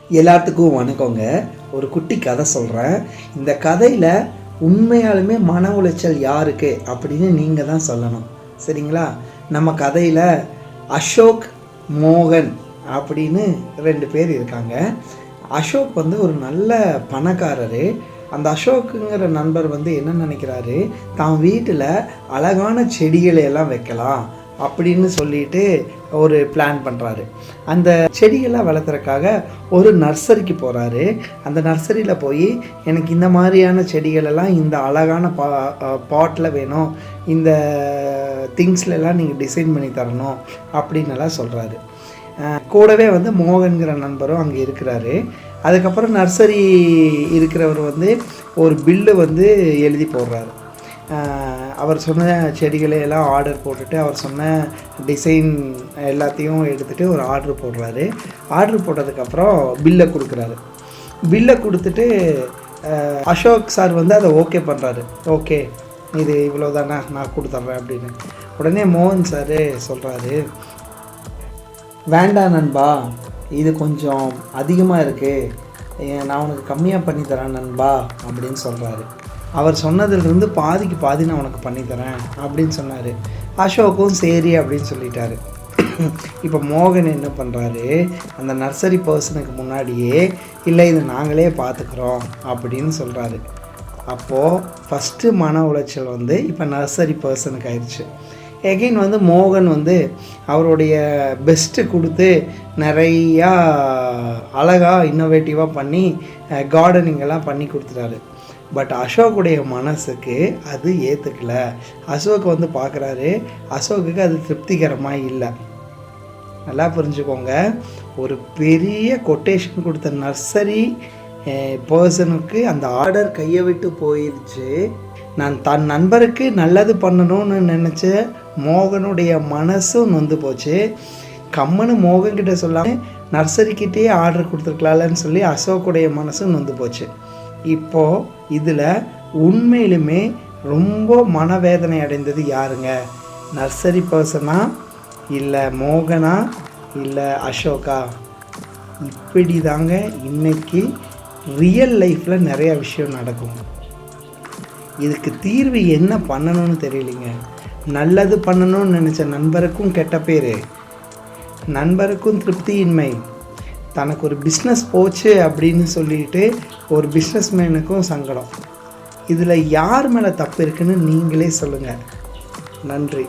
எல்லாத்துக்கும் வணக்கங்க. ஒரு குட்டி கதை சொல்கிறேன். இந்த கதையில் உண்மையாலுமே மன உளைச்சல் யாருக்கு அப்படின்னு நீங்கள் தான் சொல்லணும், சரிங்களா? நம்ம கதையில் அசோக், மோகன் அப்படின்னு 2 பேர் இருக்காங்க. அசோக் ஒரு நல்ல பணக்காரர். அந்த அசோக்குங்கிற நண்பர் என்ன நினைக்கிறாரு, தான் வீட்டில் அழகான செடிகளை எல்லாம் வைக்கலாம் அப்படின்னு சொல்லிட்டு ஒரு பிளான் பண்ணுறாரு. அந்த செடியெல்லாம் வளர்த்துறதுக்காக ஒரு நர்சரிக்கு போகிறாரு. அந்த நர்சரியில் போய் எனக்கு இந்த மாதிரியான செடிகளெல்லாம் இந்த அழகான பாட்டில் வேணும், இந்த திங்ஸ்லெல்லாம் நீங்கள் டிசைன் பண்ணி தரணும் அப்படின்னெல்லாம் சொல்கிறாரு. கூடவே மோகன்கிற நண்பரும் அங்கே இருக்கிறாரு. அதுக்கப்புறம் நர்சரி இருக்கிறவர் ஒரு பில்லு எழுதி போடுறாரு. அவர் சொன்ன செடிகளை எல்லாம் ஆர்டர் போட்டுட்டு அவர் சொன்ன டிசைன் எல்லாத்தையும் எடுத்துகிட்டு ஒரு ஆர்டர் போடுறாரு. ஆர்டர் போட்டதுக்கப்புறம் பில்லை கொடுக்குறாரு. பில்லை கொடுத்துட்டு அசோக் சார் அதை ஓகே பண்ணுறாரு. ஓகே, இது இவ்வளோ தானே, நான் கொடுத்துட்றேன் அப்படின்னு. உடனே மோகன் சார் சொல்கிறாரு, வேண்டாம் நண்பா, இது கொஞ்சம் அதிகமாக இருக்குது, நான் உனக்கு கம்மியாக பண்ணித்தரேன் நண்பா அப்படின்னு சொல்கிறாரு. அவர் சொன்னதுலேருந்து பாதிக்கு பாதி நான் உனக்கு பண்ணித்தரேன் அப்படின்னு சொன்னார். அசோக்கும் சரி அப்படின்னு சொல்லிட்டாரு. இப்போ மோகன் என்ன பண்ணுறாரு, அந்த நர்சரி பர்சனுக்கு முன்னாடியே இல்லை இது நாங்களே பார்த்துக்குறோம் அப்படின்னு சொல்கிறாரு. அப்போது ஃபஸ்ட்டு மன உளைச்சல் இப்போ நர்சரி பர்சனுக்கு ஆயிடுச்சு. எகெயின் மோகன் அவருடைய பெஸ்ட்டு கொடுத்து நிறையா அழகாக இன்னோவேட்டிவாக பண்ணி கார்டனிங்கெல்லாம் பண்ணி கொடுத்துட்டாரு. பட் அசோக்குடைய மனசுக்கு அது ஏற்றுக்கல. அசோக் பார்க்குறாரு, அசோக்குக்கு அது திருப்திகரமாக இல்லை. நல்லா புரிஞ்சுக்கோங்க, ஒரு பெரிய கொட்டேஷன் கொடுத்த நர்சரி பர்சனுக்கு அந்த ஆர்டர் கையை விட்டு போயிடுச்சு. நான் தன் நண்பருக்கு நல்லது பண்ணணும்னு நினச்ச மோகனுடைய மனசும் நொந்து போச்சு. கம்மனு மோகன்கிட்ட சொல்லாமல் நர்சரிக்கிட்டே ஆர்டர் கொடுத்துருக்கலாம்னு சொல்லி அசோக்குடைய மனசும் நொந்து போச்சு. இப்போது இதில் உண்மையிலுமே ரொம்ப மனவேதனை அடைந்தது யாருங்க? நர்சரி பர்சனா, இல்லை மோகனா, இல்லை அசோகா? இப்படி தாங்க இன்றைக்கி ரியல் லைஃப்பில் நிறைய விஷயம் நடக்கும். இதுக்கு தீர்வு என்ன பண்ணணும்னு தெரியலைங்க. நல்லது பண்ணணும்னு நினச்ச நண்பருக்கும் கெட்ட பேர், நண்பருக்கும் திருப்தியின்மை, தனக்கு ஒரு பிஸ்னஸ் போச்சு அப்படின்னு சொல்லிட்டு ஒரு பிஸ்னஸ்மேனுக்கும் சங்கடம். இதில் யார் மேலே தப்பு இருக்குன்னு நீங்களே சொல்லுங்கள். நன்றி.